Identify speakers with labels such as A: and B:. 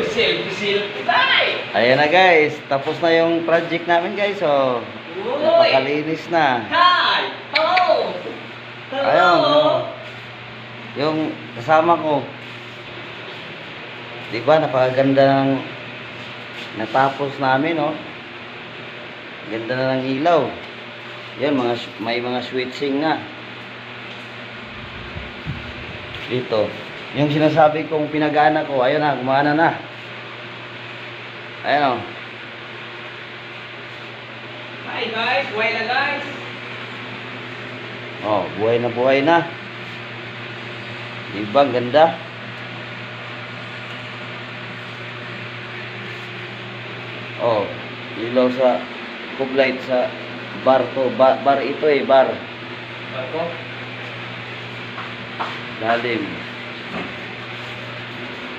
A: Selfie tayo.
B: Ayan na guys, tapos na yung project namin guys. So, napakalinis na.
A: Hi! Hello!
B: Ayun, yung kasama ko. Di ba, napakaganda ng natapos namin, no? Ganda na ng ilaw. Yan, may mga switching na. Dito. Yung sinasabi kong pinagana ko, ayun na, gumana na. Ayun, o.
A: Hi guys, buhay na guys.
B: Oh, buhay na buhay na. Diba, ganda. Oh, ilaw sa cube light sa bar to. Bar ito bar.
A: Bago?
B: Lalim.